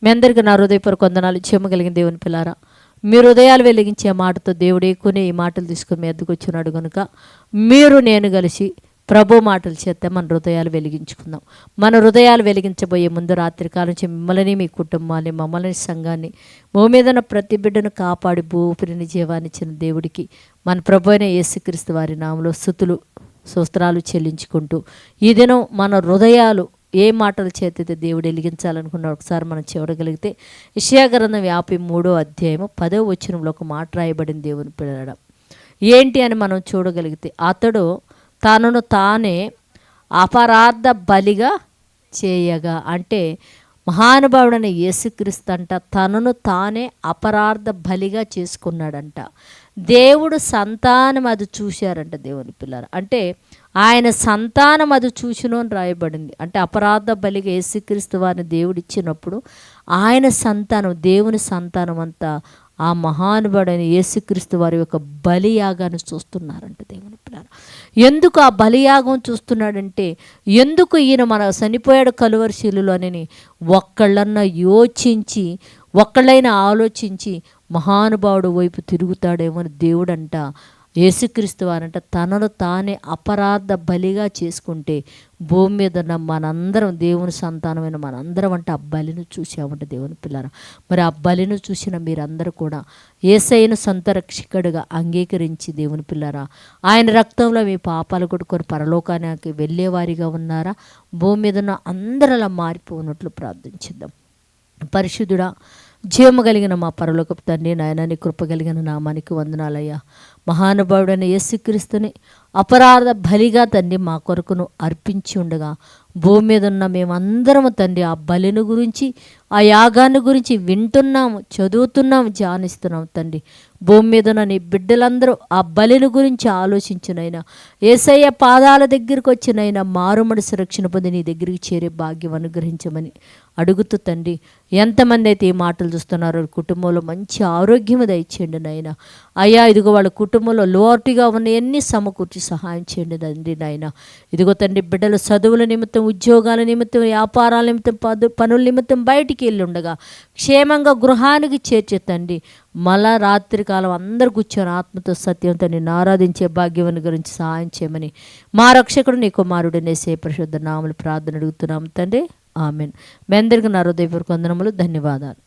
మీ అందరికీ నా హృదయపూర్వక వందనాలు. చెమ్మగలిగిన దేవుని పిల్లారా, మీరు హృదయాలు వెలిగించే మాటతో దేవుడు ఎక్కువనే ఈ మాటలు తీసుకుని మీ ఎద్దుకు వచ్చినాడు కనుక మీరు నేను కలిసి ప్రభు మాటలు చేస్తే మన హృదయాలు వెలిగించుకుందాం. మన హృదయాలు వెలిగించబోయే ముందు రాత్రికాలం నుంచి మిమ్మల్ని, మీ కుటుంబాన్ని, మమ్మల్ని, సంఘాన్ని, భూమి మీద ఉన్న ప్రతి బిడ్డను కాపాడి భూపిరిని జీవాన్ని ఇచ్చిన దేవుడికి మన ప్రభు అయిన యేసుక్రీస్తు వారి నామములో స్తుతులు స్తోత్రాలు చెల్లించుకుంటూ ఈ దినం మన హృదయాలు ఏ మాటలు చేతితే దేవుడు వెలిగించాలనుకున్నాడు ఒకసారి మనం చూడగలిగితే యెషయా గ్రంథం 53వ అధ్యాయము 10వ వచనంలో ఒక మాట రాయబడింది. దేవుని పిల్లడ ఏంటి అని మనం చూడగలిగితే, అతడు తనను తానే అపరాధ బలిగా చేయగా, అంటే మహానుభావుడైన యేసుక్రీస్తు అంట తనను తానే అపరాధ బలిగా చేసుకున్నాడంట. దేవుడు సంతానం అది చూశారంట. దేవుని పిల్లలు అంటే ఆయన సంతానం అది చూసినో అని రాయబడింది. అంటే అపరాధ బలిగా యేసుక్రీస్తు వారిని దేవుడు ఇచ్చినప్పుడు ఆయన సంతానం, దేవుని సంతానం అంతా ఆ మహానుభావుడైన యేసుక్రీస్తు వారి యొక్క బలియాగాన్ని చూస్తున్నారంట. దేవుని పిల్లలు ఎందుకు ఆ బలియాగం చూస్తున్నాడంటే, ఎందుకు ఈయన మన చనిపోయాడు కలువరి శిలువలోని ఒక్కళ్ళన్నా యోచించి, ఒక్కళ్ళైనా ఆలోచించి మహానుభావుడు వైపు తిరుగుతాడేమో అని దేవుడంట యేసుక్రీస్తు వారంట తనను తానే అపరాధ బలిగా చేసుకుంటే భూమి మీద ఉన్న మనందరం, దేవుని సంతానమైన మనందరం అంటే ఆ బలిని చూసామంట. దేవుని పిల్లరా, మరి ఆ బలిని చూసిన మీరందరూ కూడా యేసయ్యను సొంత రక్షకుడిగా అంగీకరించి దేవుని పిల్లరా ఆయన రక్తంలో మీ పాపాలు కొడుకొని పరలోకానికి వెళ్ళేవారిగా ఉన్నారా? భూమి మీద ఉన్న అందరలా మారిపోనట్లు ప్రార్థించిద్దాం. పరిశుద్ధుడా, జీవము కలిగిన మా పరలోకపు తండ్రి, నాయన నీ కృప కలిగిన నామానికి వందనాలయ్యా. మహానుభావుడైన యేసుక్రీస్తుని అపరాధ బలిగా తండ్రి మా కొరకును అర్పించి ఉండగా భూమి మీద ఉన్న మేమందరము తండ్రి ఆ బలిని గురించి, ఆ యాగాన్ని గురించి వింటున్నాము, చదువుతున్నాము, ధ్యానిస్తున్నాము తండ్రి. భూమి మీద ఉన్న నీ బిడ్డలందరూ ఆ బలిని గురించి ఆలోచించినైనా, యేసయ్య పాదాల దగ్గరికి వచ్చినైనా మారుమనసు రక్షణ పొంది నీ దగ్గరికి చేరే భాగ్యం అనుగ్రహించమని అడుగుతూ తండ్రి, ఎంతమంది అయితే ఈ మాటలు చూస్తున్నారో కుటుంబంలో మంచి ఆరోగ్యం దయచేయండి నాయన. అయ్యా ఇదిగో వాళ్ళ కుటుంబంలో లోటుగా ఉన్న ఎన్ని సమకూర్చి సహాయం చేయండి తండ్రి నాయన. ఇదిగో తండ్రి బిడ్డల చదువుల నిమిత్తం, ఉద్యోగాల నిమిత్తం, వ్యాపారాల నిమిత్తం, పనుల నిమిత్తం బయటికి వెళ్ళి ఉండగా క్షేమంగా గృహానికి చేర్చే తండ్రి, మళ్ళా రాత్రికాలం అందరు కూర్చొని ఆత్మతో సత్యంతో నిన్ను ఆరాధించే భాగ్యం గురించి సహాయం చేయమని మా రక్షకుడు నీ కుమారుడు యేసయ్య పరిశుద్ధ నామములో ప్రార్థన అడుగుతున్నాము తండ్రి. ఆమెన్. మీ అందరికీ నా హృదయపూర్వక వందనములు, ధన్యవాదాలు.